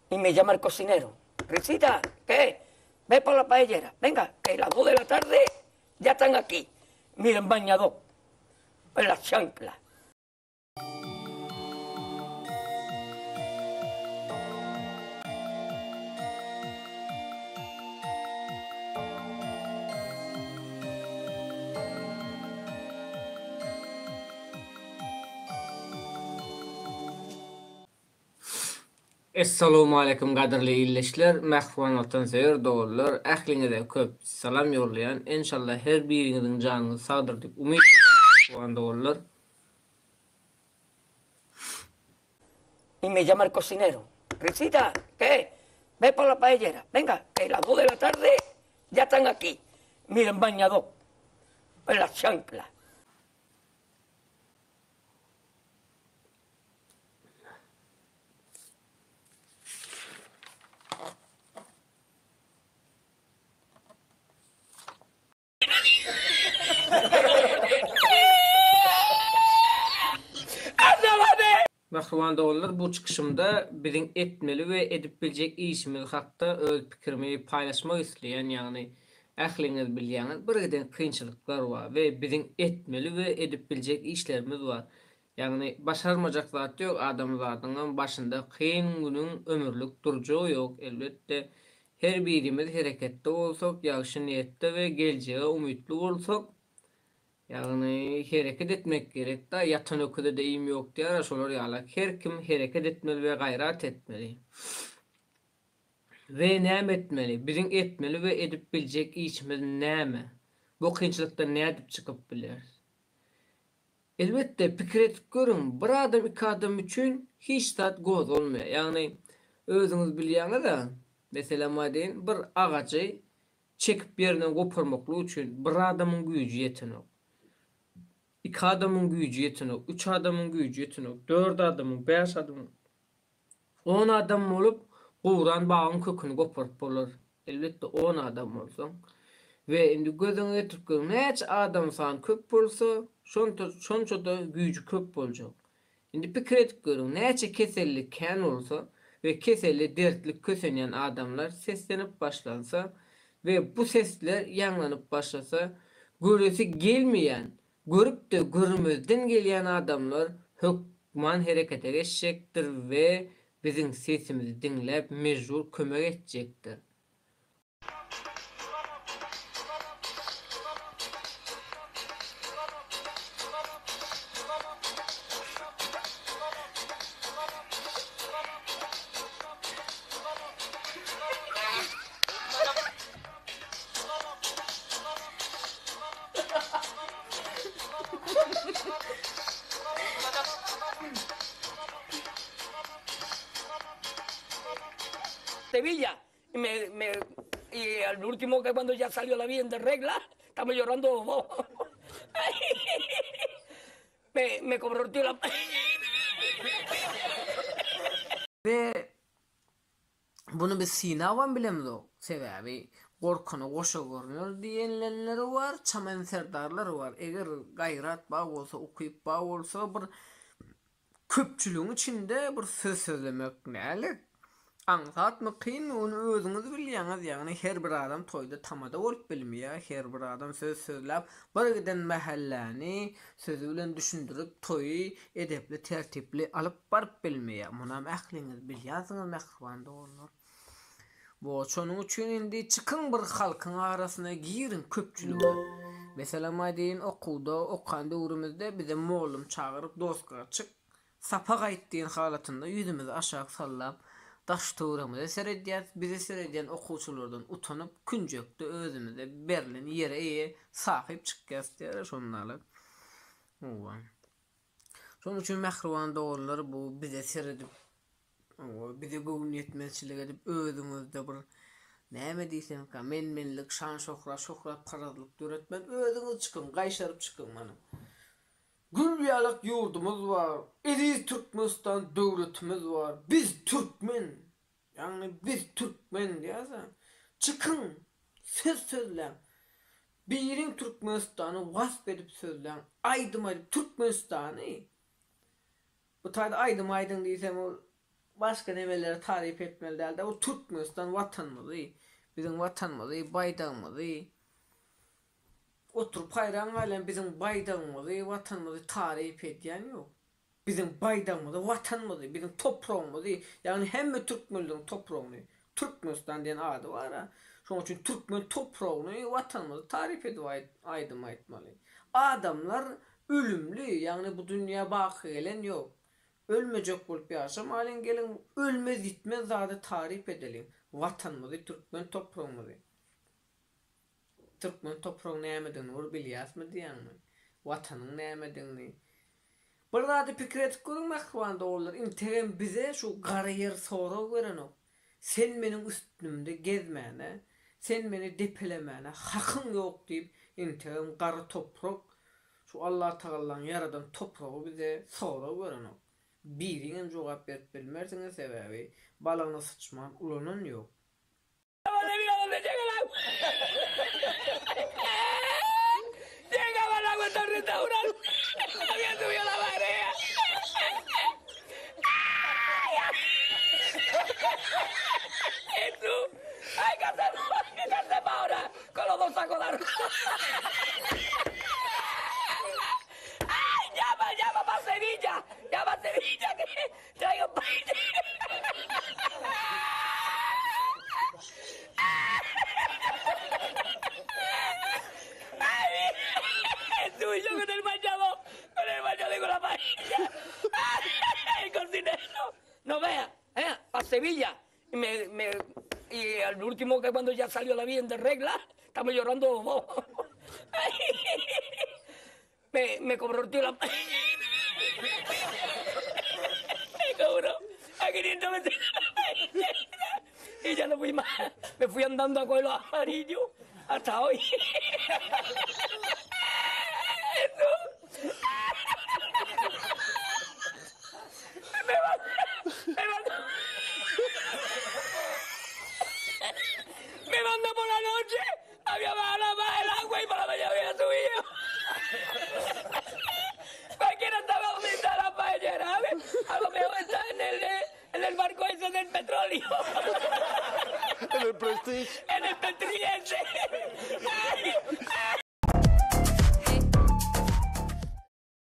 y me llama el cocinero. Risita, ¿qué? Ve por la paellera. Venga, que las 2 de la tarde ya están aquí. Miren, bañador, en las chanclas. Assalamu alaykum qadirli illeşler, mähwan watan seýer dogurlar, ähliňize köp salam ýollaýan, inşallah her biriňiziň janyny sagdyr diýip umyt ediyorum dogurlar. Y me llama el cocinero. Risita, ¿qué? Ve por la paellera. Venga, que las 2 de la tarde ya están aquí. Miren, bañador, en las chanclas. Mähwan dogurlar, bu çykyşymda biziň etmeli we edip biljek işimiz hakda öz pikirimi paýlaşmak isleýän, ýagny ähliňiz bilýäňiz bir giden kynçylyklar bar we biziň etmeli we edip biljek işlerimiz bar. Ýagny başarmajak zat ýok, adam zatynyň başynda kyn günüň ömürlük durjy ýok. Elbetde her birimiz hereketde bolsak, ýagşy niýetde we geljege umytly bolsak, ýagny hereket etmek gerek da, ýatan öküde de iým ýok diýär, şolar ýaly her kim hereket etmeli we gaýrat etmeli. We näme etmeli? Biziň etmeli we edip biljek işimiz näme? Bu kynçylykda nädip çykyp biler? Elbetde pikir etip görüň, bir adam iki adam üçin hiç zat goz bolmaýar. Ýagny özüňiz bilýäňiz-de, mesela maden bir agacy çekip ýerinden goparmakly üçin bir adamyň güýji ýetenok. 2 adamın güýji ýetenok, 3 adamın güýji ýetenok, 4 adamın, 5 adamın, 10 adam bolup gowran bagyň köküni goparyp bolar. Elbetde 10 adam bolsa we indi gözüňe getirip görün, näçe adam sany köp bolsa, şonça da güýji köp boljak. Indi pikir etip görün, näçe kesellik kän bolsa we keselli dertlik kösenýän adamlar seslenip başlansa we bu sesler ýanlanyp başlasa, göresi gelmeýän, görüp de görmezden gelýän adamlar hökman herekete geçecekdir we biziň sesimizi dinläp mejbur kömek etjekdir. Sevilla. Y al último, que cuando ya salió la bien de regla, estamos llorando los dos. Me cobró el tío la... Ve bunu biz sinawan bilemiz o. Sebäbi gorkany goşa görnür diýenler var, çaman serdarlar var. Eger gaýrat ba bolsa, ukyp ba bolsa, bir köpçüligiň içinde bir söz sözlemek nälik? Anlatmy kyn, onu özüňiz bilýäňiz, ýagny her bir adam toýda tamada bolup bilmeýär, her bir adam söz sözläp bir giden mahallany sözü bilen düşündirip toýy edepli, tertipli alyp baryp bilmeýär. Munam ähliňiz bilýärsiňiz mähwan dogurlar. Bu şonuň üçin indi çykyň bir halkyň arasyna girin köpçüligi. Mesela maden okuwda, okanda urumyzda bize mollum çagyryp dostga çyk, sapa gaýtdyň halatynda ýüzümizi aşağı sallap daş tuğramızı seredýär, bizi seredýän okuwçylardan utanyp künjekde özümize berilen ýere sahip çykýas diýär şonlaly. Owa. Şonuň üçin mähruwan dogurlar bu bize seredip, bize göwün ýetmezçilik edip özüňizde bir näme diýsem ka menlik, şan şöhret paralyk döretmen özüňiz çykyn, gaýşaryp çykyn mana. Gülbiýalyk ýurdumyz bar, Ediz Türkmenistan döwletimiz bar. Biz Türkmen, ýagny biz Türkmen diýäsen, çykyn, söz sözlän. Biriň Türkmenistany wasp edip sözlän, aýdym Türkmenistany. Bu taýda aýdym diýsem ol başka nemeleri tarif etmeliler de o Türkmenistan vatanımızı, bizim vatanımızı, bayrağımızı, oturup hayran halen bizim bayrağımızı, vatanımızı tarif ediyen yok. Bizim bayrağımızı, vatanımızı, bizim toprağımızı, yani hem Türkmenlerin toprağını, Türkmenistan diyen adı var ha. Şunun için Türkmen toprağını, vatanımızı tarif edip aydım etmeli. Adamlar ölümlü, yani bu dünya baki gelen yok. Ölmeyecek bulup yaşam halen gelin, ölmez gitmez zaten tarif edelim. Vatanımızı, Türkmen toprağımızı. Türkmen toprağın neyemediğini vur bilyas mı diyen mi? Vatanın neyemediğini. Burada da fikir etip görünmek vanda olur. İntegem bize şu kariyer soru veren o. Sen benim üstümde gezmeyene, sen beni depelemeyene, hakkın yok deyip integem karı toprak, şu Allah Teala'nın yaradan toprağı bize soru veren o. Birinin cevap verip bilmersine sebebi balağına sıçman ulanan yok. Llegaba el agua hasta el restaurante. Había subido la marea. Jesús, hay que hacer ahora con los dos sacos de arroz. ¡Ay, llama para Sevilla! ¡Llama a Sevilla que traigo país! Jesús, yo con el bañador y con la paella. El cocinero. No vea, para Sevilla. Y al último que cuando ya salió la bien de regla, estamos llorando los dos. Me cobró el tío la paella. Me cobró a 500 veces la paella. Y ya no fui más. Me fui andando a coger los amarillos hasta hoy. Me mandó por la noche, había bajado el agua y por la mañana había subido. Cualquiera estaba donde está la paellera, ¿sabes? A lo mejor está en el barco ese del petróleo. En el Prestige. En el Petriense.